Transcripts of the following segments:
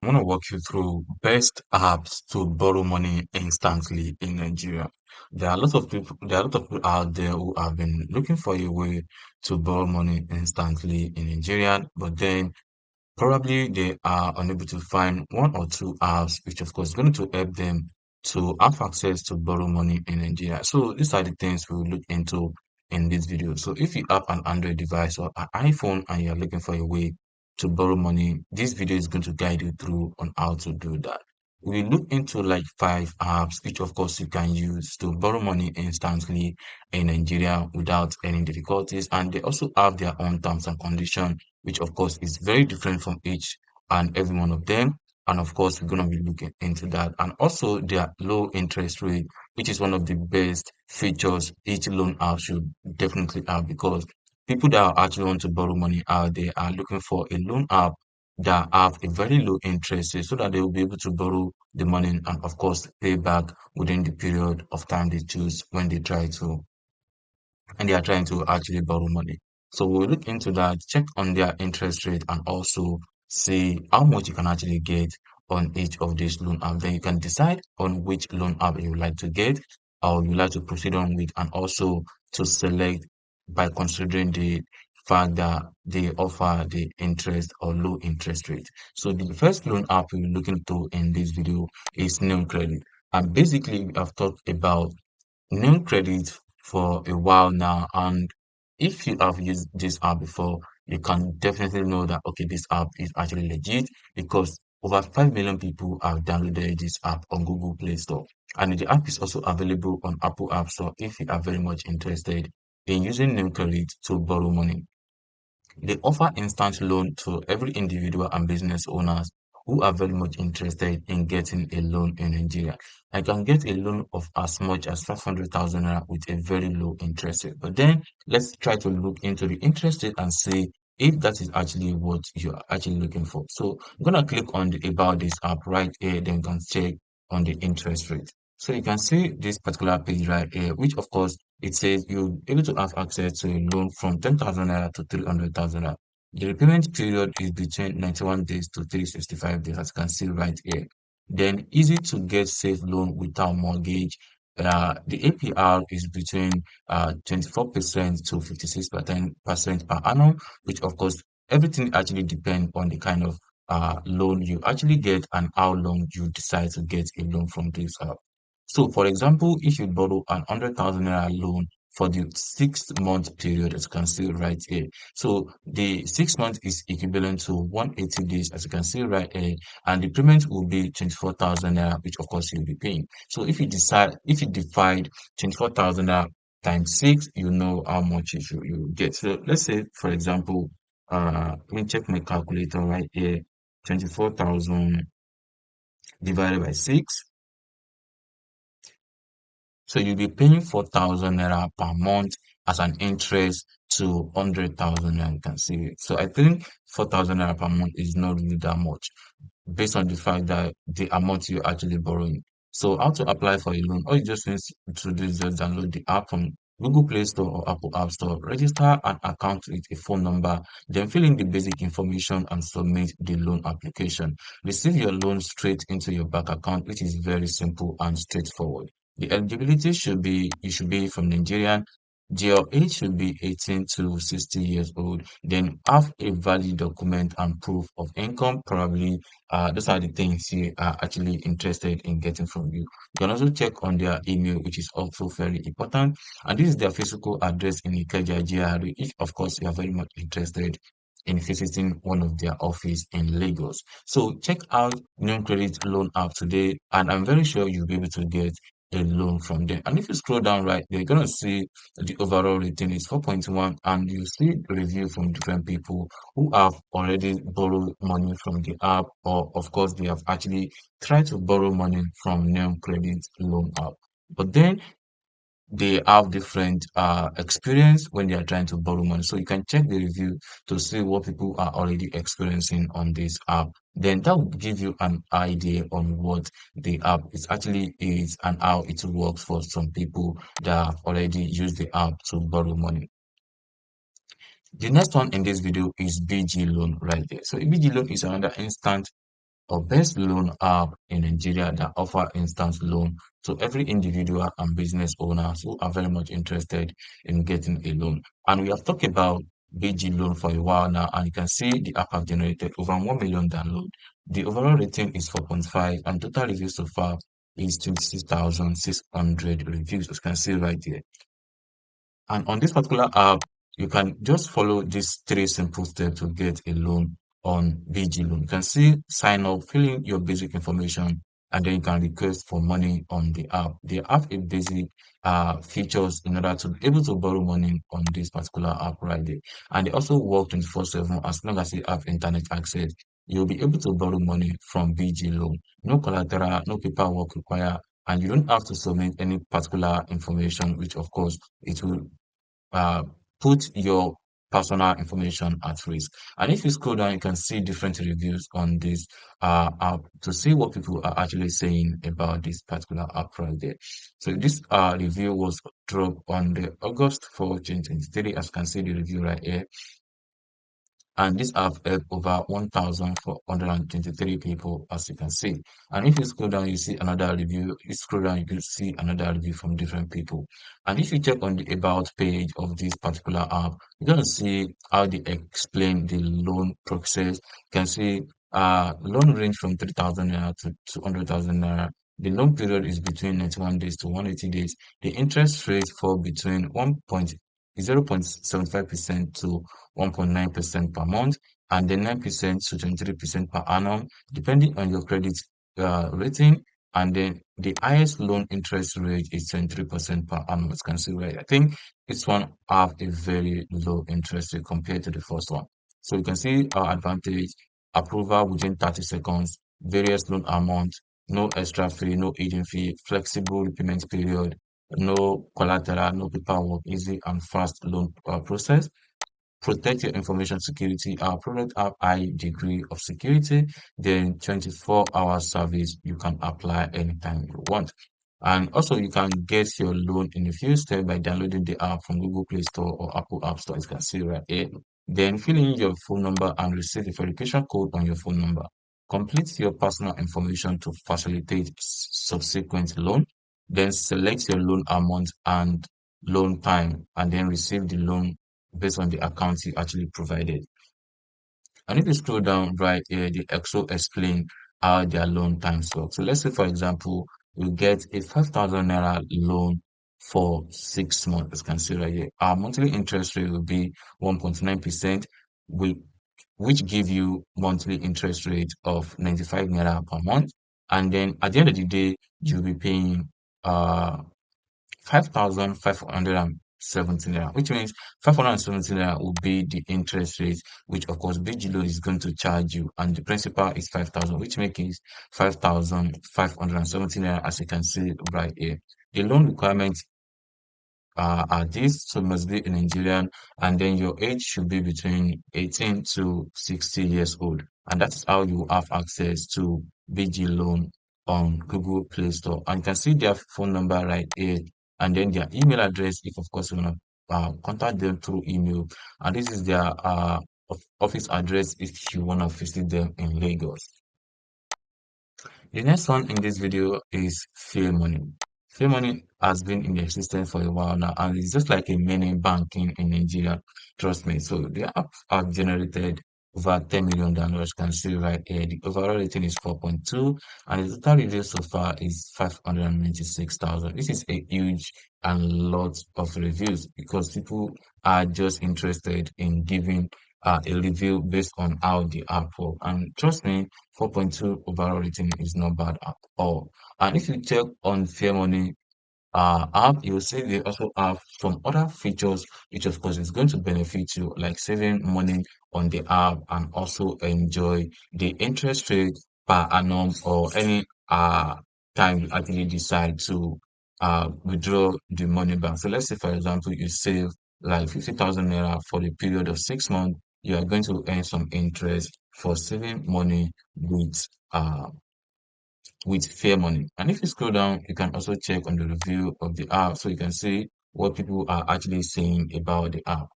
I want to walk you through best apps to borrow money instantly in Nigeria. There are a lot of people out there who have been looking for a way to borrow money instantly in Nigeria, but then probably they are unable to find one or two apps, which of course is going to help them to have access to borrow money in Nigeria. So these are the things we will look into in this video. So if you have an Android device or an iPhone and you're looking for a way to borrow money, this video is going to guide you through on how to do that. We look into like five apps, which of course you can use to borrow money instantly in Nigeria without any difficulties. And they also have their own terms and conditions, which of course is very different from each and every one of them. And of course, we're going to be looking into that. And also their low interest rate, which is one of the best features each loan app should definitely have, because people that are actually want to borrow money out there are looking for a loan app that have a very low interest rate so that they will be able to borrow the money and of course pay back within the period of time they choose when they try to and they are trying to actually borrow money. So we'll look into that, check on their interest rate, and also see how much you can actually get on each of these loan apps. Then you can decide on which loan app you would like to get or you like to proceed on with, and also to select by considering the fact that they offer the interest or low interest rate. So the first loan app we're looking to in this video is New Credit. And basically, we have talked about name credit for a while now, and if you have used this app before, you can definitely know that okay, this app is actually legit, because over 5 million people have downloaded this app on Google Play Store, and the app is also available on Apple App Store if you are very much interested in using name credit to borrow money. They offer instant loan to every individual and business owners who are very much interested in getting a loan in Nigeria. I can get a loan of as much as 500,000 naira with a very low interest rate. But then let's try to look into the interest rate and see if that is actually what you are actually looking for. So I'm gonna click on the about this app right here, then you can check on the interest rate. So you can see this particular page right here, which of course it says you'll be able to have access to a loan from 10,000 naira to 300,000 naira. The repayment period is between 91 days to 365 days, as you can see right here. Then easy to get safe loan without mortgage. The APR is between 24% to 56% per annum, which of course everything actually depends on the kind of loan you actually get and how long you decide to get a loan from this. So, for example, if you borrow an 100,000 naira loan for the 6 month period, as you can see right here. So, the 6 months is equivalent to 180 days, as you can see right here, and the payment will be 24,000 naira, which of course you'll be paying. So, if you divide 24,000 naira times 6, you know how much you get. So, let's say, for example, let me check my calculator right here. 24,000 divided by 6. So you'll be paying 4,000 naira per month as an interest to 100,000 naira. You can see it. So I think 4,000 naira per month is not really that much based on the fact that the amount you're actually borrowing. So how to apply for a loan? All you just need to do is just download the app from Google Play Store or Apple App Store, register an account with a phone number, then fill in the basic information and submit the loan application. Receive your loan straight into your bank account, which is very simple and straightforward. The eligibility should be you should be from Nigerian. Your age should be 18 to 60 years old. Then have a valid document and proof of income. Probably those are the things you are actually interested in getting from you. You can also check on their email, which is also very important. And this is their physical address in Ikeja, GRA, if of course you are very much interested in visiting one of their office in Lagos. So check out New Credit Loan app today, and I'm very sure you'll be able to get a loan from them. And if you scroll down right there, you're gonna see the overall rating is 4.1, and you see review from different people who have already borrowed money from the app, or of course they have actually tried to borrow money from Name Credit Loan app. But then they have different experience when they are trying to borrow money. So you can check the review to see what people are already experiencing on this app. Then that will give you an idea on what the app is actually is and how it works for some people that have already used the app to borrow money. The next one in this video is BG loan right there. So BG loan is another instant or best loan app in Nigeria that offer instant loan to every individual and business owners who are very much interested in getting a loan. And we have talked about BG loan for a while now, and you can see the app have generated over 1 million downloads. The overall rating is 4.5, and total reviews so far is 26,600 reviews, as you can see right there. And on this particular app, you can just follow these three simple steps to get a loan on BG Loan. You can see sign up, fill in your basic information, and then you can request for money on the app. They have a basic features in order to be able to borrow money on this particular app right there. And they also work 24/7 as long as you have internet access. You'll be able to borrow money from BG Loan. No collateral, no paperwork required, and you don't have to submit any particular information, which of course it will uh, put your personal information at risk. And if you scroll down, you can see different reviews on this app to see what people are actually saying about this particular app right there. So this review was dropped on the August 4th, 2023. As you can see the review right here, and this have helped over 1,423 people, as you can see. And if you scroll down, you see another review. You scroll down, you can see another review from different people. And if you check on the about page of this particular app, you're gonna see how they explain the loan process. You can see loan range from 3,000 naira to 200,000 naira. The loan period is between 91 days to 180 days. The interest rate fall between 0.75% to 1.9% per month, and then 9% to 23% per annum, depending on your credit rating. And then the highest loan interest rate is 23% per annum, as you can see right. I think this one have a very low interest rate compared to the first one. So you can see our advantage: approval within 30 seconds, various loan amount, no extra fee, no agent fee, flexible repayment period, no collateral, no paperwork, easy and fast loan process. Protect your information security. Our product have high degree of security. Then 24-hour service. You can apply anytime you want. And also you can get your loan in a few steps by downloading the app from Google Play Store or Apple App Store, as you can see right here. Then fill in your phone number and receive a verification code on your phone number. Complete your personal information to facilitate subsequent loan. Then select your loan amount and loan time, and then receive the loan based on the accounts you actually provided. And if you scroll down right here, they also explain how their loan times work. So let's say, for example, you get a 5,000 naira loan for 6 months. As you can see right here, our monthly interest rate will be 1.9%, which give you monthly interest rate of 95 naira per month. And then at the end of the day, you'll be paying uh 5,570 naira, which means 570 naira will be the interest rate, which of course BGLO is going to charge you, and the principal is 5,000, which makes it 5,570 naira, as you can see right here. The loan requirements are this, so must be a Nigerian, and then your age should be between 18 to 60 years old, and that's how you have access to BG loan on Google Play Store. And you can see their phone number right here, and then their email address, if of course you want to contact them through email, and this is their office address if you want to visit them in Lagos. The next one in this video is Fair Money. Fair Money has been in existence for a while now, and it's just like a mini banking in Nigeria. Trust me. So the app have generated over $10 million. You can see right here. The overall rating is 4.2, and the total review so far is 596,000. This is a huge and lot of reviews because people are just interested in giving a review based on how the app work. And trust me, 4.2 overall rating is not bad at all. And if you check on Fair Money app, you'll see they also have some other features, which of course is going to benefit you, like saving money on the app and also enjoy the interest rate per annum or any time you actually decide to withdraw the money back. So let's say, for example, you save like 50,000 naira for the period of 6 months, you are going to earn some interest for saving money with Fair Money. And if you scroll down, you can also check on the review of the app so you can see what people are actually saying about the app.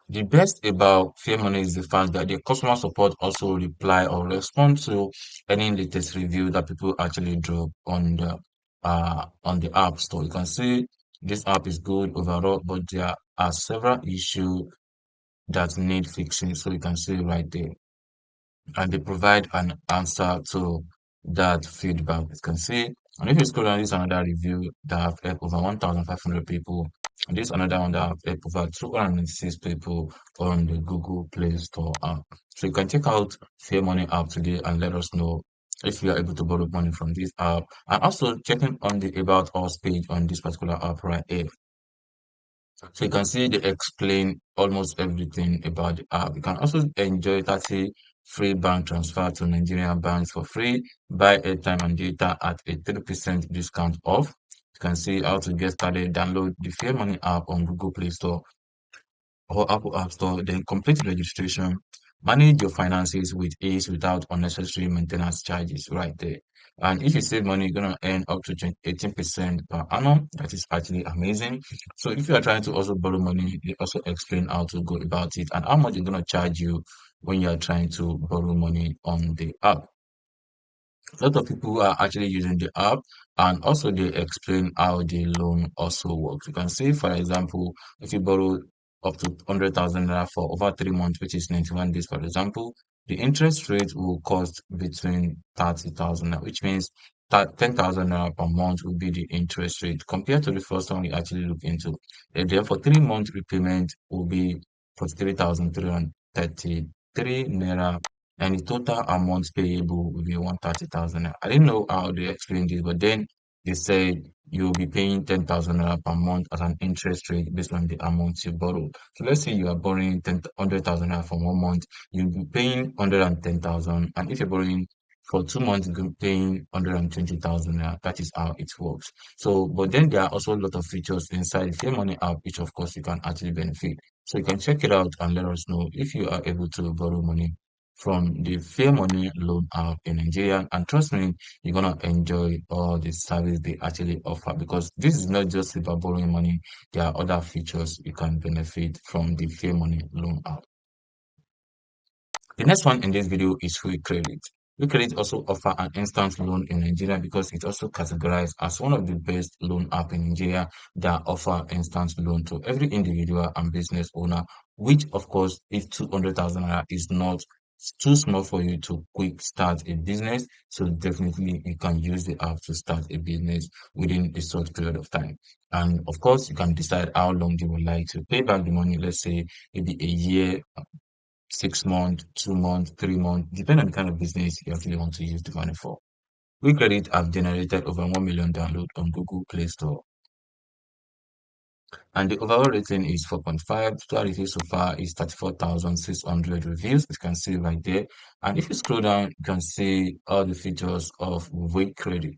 The best about Fair Money is the fact that the customer support also reply or respond to any latest review that people actually drop on the app store. You can see this app is good overall, but there are several issues that need fixing. So you can see right there, and they provide an answer to that feedback. You can see, and if you scroll down, this is another review that have helped over 1,500 people. And this is another one that have helped over 296 people on the Google Play Store app. So you can check out Fair Money app today and let us know if you are able to borrow money from this app. And also checking on the About Us page on this particular app right here. So you can see they explain almost everything about the app. You can also enjoy 30 free bank transfer to Nigerian banks for free. Buy airtime and data at a 30% discount off. You can see how to get started. Download the Fair Money app on Google Play Store or Apple App Store, then complete registration. Manage your finances with ease without unnecessary maintenance charges right there. And if you save money, you're gonna earn up to 18% per annum. That is actually amazing. So if you are trying to also borrow money, they also explain how to go about it and how much they're gonna charge you when you are trying to borrow money on the app. A lot of people are actually using the app, and also they explain how the loan also works. You can see, for example, if you borrow up to 100,000 naira for over 3 months, which is 91 days, for example, the interest rate will cost between 30,000 naira, which means that 10,000 naira per month will be the interest rate compared to the first one we actually look into. And therefore, 3 month repayment will be 43,333 naira, and the total amount payable will be 130,000 naira. I didn't know how they explained this, but then they said you'll be paying 10,000 naira per month as an interest rate based on the amount you borrow. So let's say you are borrowing 100,000 naira for 1 month, you'll be paying 110,000, and if you're borrowing for 2 months, you're paying 120,000 naira. That is how it works. So, but then there are also a lot of features inside the Fair Money app, which of course you can actually benefit. So you can check it out and let us know if you are able to borrow money from the Fair Money loan app in Nigeria. And trust me, you're gonna enjoy all the service they actually offer, because this is not just about borrowing money. There are other features you can benefit from the Fair Money loan app. The next one in this video is Quick Credit. Quick Credit also offer an instant loan in Nigeria because it's also categorized as one of the best loan app in Nigeria that offer instant loan to every individual and business owner, which of course, if 200,000 naira is not too small for you to quick start a business, so definitely you can use the app to start a business within a short period of time. And of course, you can decide how long you would like to pay back the money. Let's say maybe a year, 6 months, 2 months, 3 months, depending on the kind of business you actually want to use the money for. We Credit have generated over 1 million downloads on Google Play Store, and the overall rating is 4.5. Total reviews so far is 34,600 reviews. You can see right there. And if you scroll down, you can see all the features of We Credit.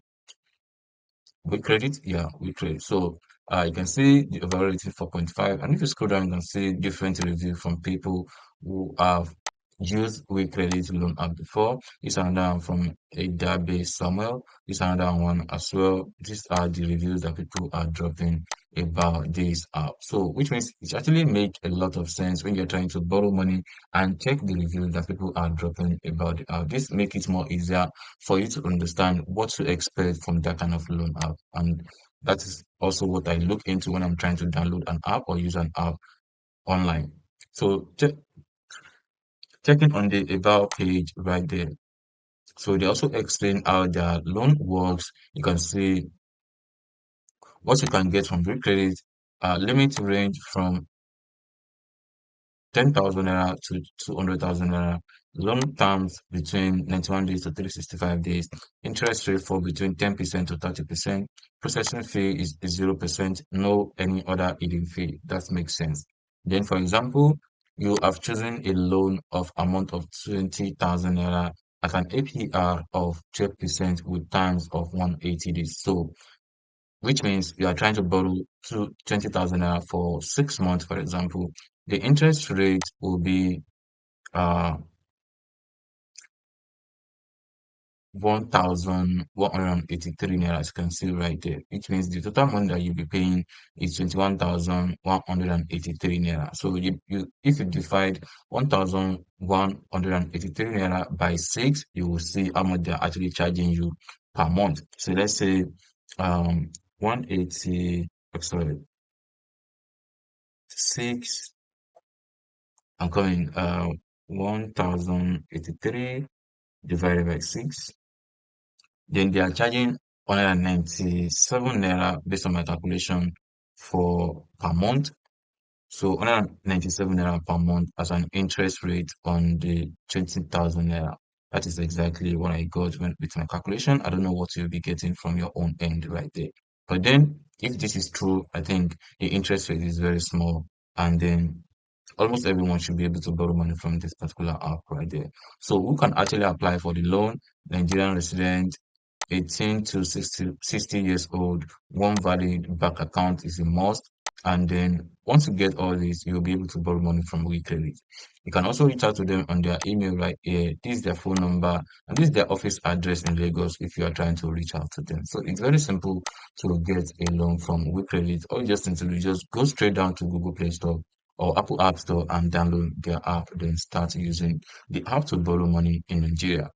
We credit, yeah, we credit. So you can see the overall rating 4.5, and if you scroll down, you can see different reviews from people who have used We Credit loan app before. This another one from a database Samuel. This another one as well. These are the reviews that people are dropping about this app. So which means it actually make a lot of sense when you're trying to borrow money and check the reviews that people are dropping about the app. This make it more easier for you to understand what to expect from that kind of loan app. And that is also what I look into when I'm trying to download an app or use an app online. So checking on the about page right there. So they also explain how their loan works. You can see what you can get from Great Credit. Limit range from 10,000 naira to 200,000 naira. Loan terms between 91 days to 365 days. Interest rate for between 10% to 30%. Processing fee is 0%. No any other hidden fee. That makes sense. Then, for example, you have chosen a loan of amount of 20,000 naira at an APR of 12% with times of 180 days. So which means you are trying to borrow 20,000 naira for 6 months, for example, the interest rate will be uh 1,183 naira, as you can see right there, which means the total money that you'll be paying is 21,183 naira. So if you divide 1,183 naira by 6, you will see how much they're actually charging you per month. So let's say 180, sorry, 6, I'm coming, 1,083 divided by 6. Then they are charging 197 naira based on my calculation for per month. So 197 naira per month as an interest rate on the 20,000 naira. That is exactly what I got with my calculation. I don't know what you'll be getting from your own end right there. But then, if this is true, I think the interest rate is very small. And then almost everyone should be able to borrow money from this particular app right there. So who can actually apply for the loan? Nigerian resident, 18 to 60 years old, one valid bank account is a must. And then once you get all this, you'll be able to borrow money from WeCredit. You can also reach out to them on their email right here. This is their phone number and this is their office address in Lagos if you are trying to reach out to them. So it's very simple to get a loan from WeCredit. All you just need to do is just go straight down to Google Play Store or Apple App Store and download their app, then start using the app to borrow money in Nigeria.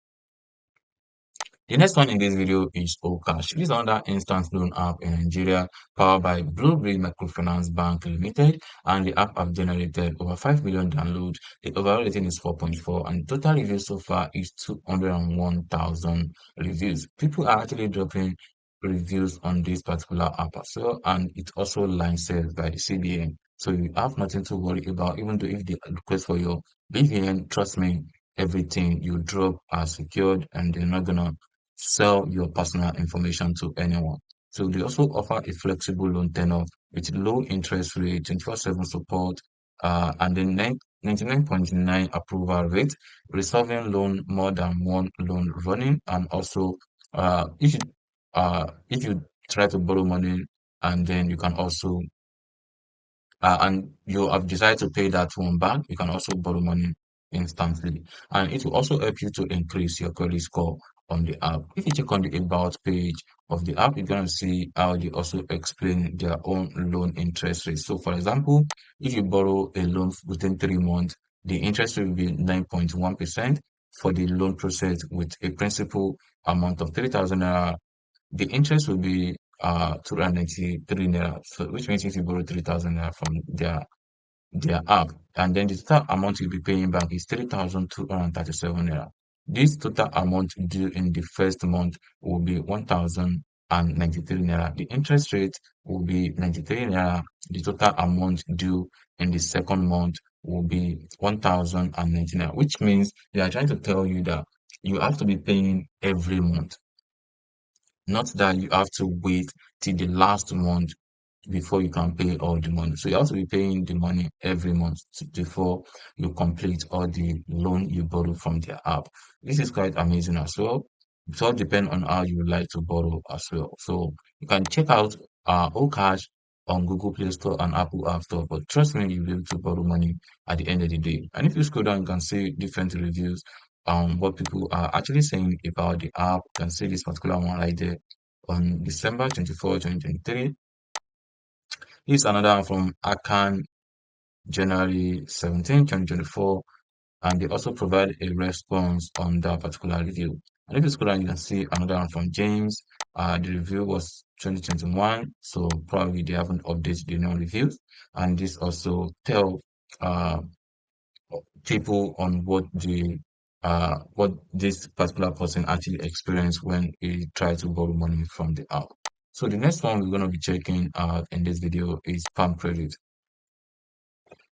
The next one in this video is Okash. This is another instant loan app in Nigeria powered by Blueberry Microfinance Bank Limited, and the app have generated over 5 million downloads. The overall rating is 4.4 and total reviews so far is 201,000 reviews. People are actually dropping reviews on this particular app as well, and it's also licensed by the CBN. So you have nothing to worry about, even though if they request for your BVN, trust me, everything you drop are secured and they're not gonna sell your personal information to anyone. So they also offer a flexible loan tenor with low interest rate, 24/7 support, and then 99.9 approval rate, resolving loan more than one loan running, and also if you try to borrow money and then you can also and you have decided to pay that one back, you can also borrow money instantly. And it will also help you to increase your credit score on the app. If you check on the about page of the app, you're going to see how they also explain their own loan interest rate. So, for example, if you borrow a loan within 3 months, the interest rate will be 9.1% for the loan process with a principal amount of 3,000 naira. The interest will be 293 naira, so which means if you borrow 3,000 naira from their app, and then the total amount you'll be paying back is 3,237 naira. This total amount due in the first month will be 1,093 naira. The interest rate will be 93 naira. The total amount due in the second month will be 1,090 naira, which means they are trying to tell you that you have to be paying every month, not that you have to wait till the last month before you can pay all the money. So you have to be paying the money every month before you complete all the loan you borrow from their app. This is quite amazing as well. It all depends on how you like to borrow as well. So you can check out Okash on Google Play Store and Apple App Store. But trust me, you'll be able to borrow money at the end of the day. And if you scroll down, you can see different reviews what people are actually saying about the app. You can see this particular one right there on December 24, 2023. Here's another one from Akan, January 17, 2024, and they also provide a response on that particular review. And if you scroll down, you can see another one from James. The review was 2021, so probably they haven't updated the new reviews. And this also tell uh, people on what this particular person actually experienced when he tried to borrow money from the app. So the next one we're going to be checking out in this video is Palm Credit.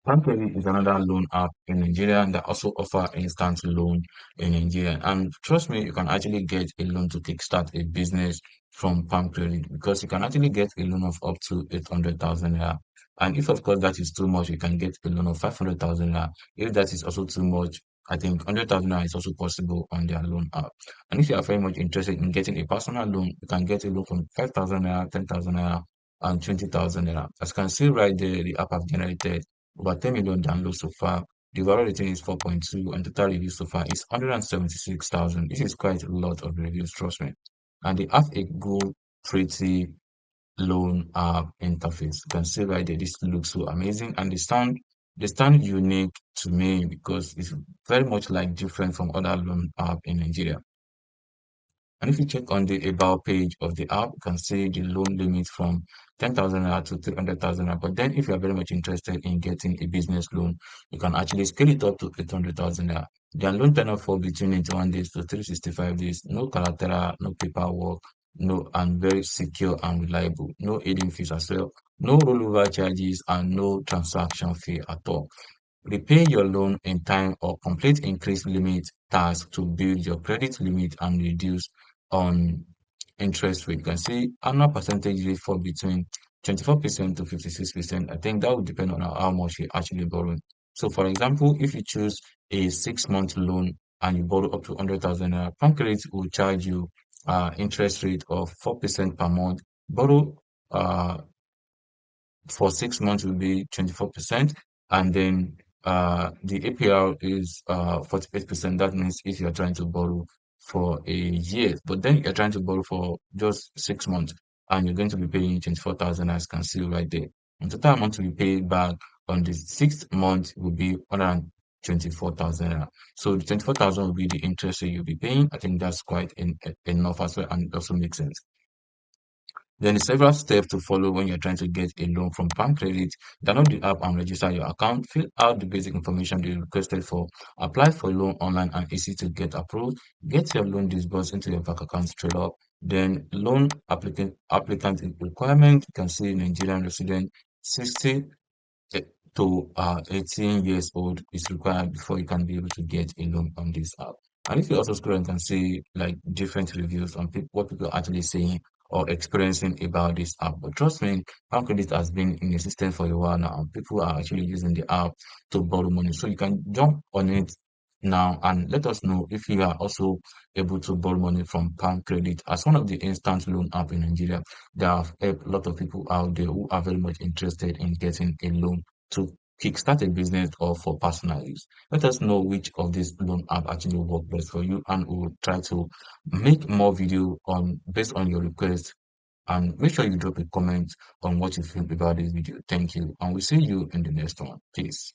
Palmpay is another loan app in Nigeria that also offer instant loan in Nigeria. And trust me, you can actually get a loan to kickstart a business from Palm Credit because you can actually get a loan of up to 800,000 naira. And if of course that is too much, you can get a loan of 500,000 naira. If that is also too much, I think 100,000 naira is also possible on their loan app. And if you are very much interested in getting a personal loan, you can get a loan from 5,000 naira, 10,000 naira, and 20,000 naira. As you can see right there, the app have generated over 10 million downloads so far, The overall rating is 4.2 and total reviews so far is 176,000. This is quite a lot of reviews, trust me. And they have a good, pretty loan app interface. You can see right there, this looks so amazing and they stand unique to me because it's very much like different from other loan app in Nigeria. And if you check on the about page of the app, you can see the loan limit from 10,000 naira to 300,000 naira. But then if you are very much interested in getting a business loan, you can actually scale it up to 800,000 naira. Their loan tenure for between 91 days to 365 days, no collateral, no paperwork, no, and very secure and reliable. No aiding fees as well, no rollover charges, and no transaction fee at all. Repay your loan in time or complete increased limit tasks to build your credit limit and reduce on interest rate. You can see annual percentage rate for between 24% to 56%. I think that would depend on how much you actually borrow. So, for example, if you choose a 6 month loan and you borrow up to 100,000 naira, Palm Credit will charge you interest rate of 4% per month. Borrow uh, for 6 months will be 24%, and then the APR is 48%. That means if you're trying to borrow for a year, but then you're trying to borrow for just 6 months, and you're going to be paying 24,000, as you can see right there. And total amount to be paid back on the sixth month will be 124,000 naira. So the 24,000 will be the interest that you'll be paying. I think that's quite enough as well, and it also makes sense. There is several steps to follow when you're trying to get a loan from Palm Credit. Download the app and register your account. Fill out the basic information they requested for. Apply for loan online and easy to get approved. Get your loan disbursed into your bank account straight up. Then loan applicant requirement. You can see Nigerian resident 60 eh, to 18 years old is required before you can be able to get a loan on this app. And if you also scroll and can see like different reviews on people, what people are actually saying or experiencing about this app. But trust me, Palm Credit has been in existence for a while now, and people are actually using the app to borrow money. So you can jump on it now and let us know if you are also able to borrow money from Palm Credit as one of the instant loan app in Nigeria. There are a lot of people out there who are very much interested in getting a loan to kickstart a business or for personal use. Let us know which of these loan app actually work best for you, and we will try to make more video on based on your request. And make sure you drop a comment on what you think about this video. Thank you, and we'll see you in the next one. Peace.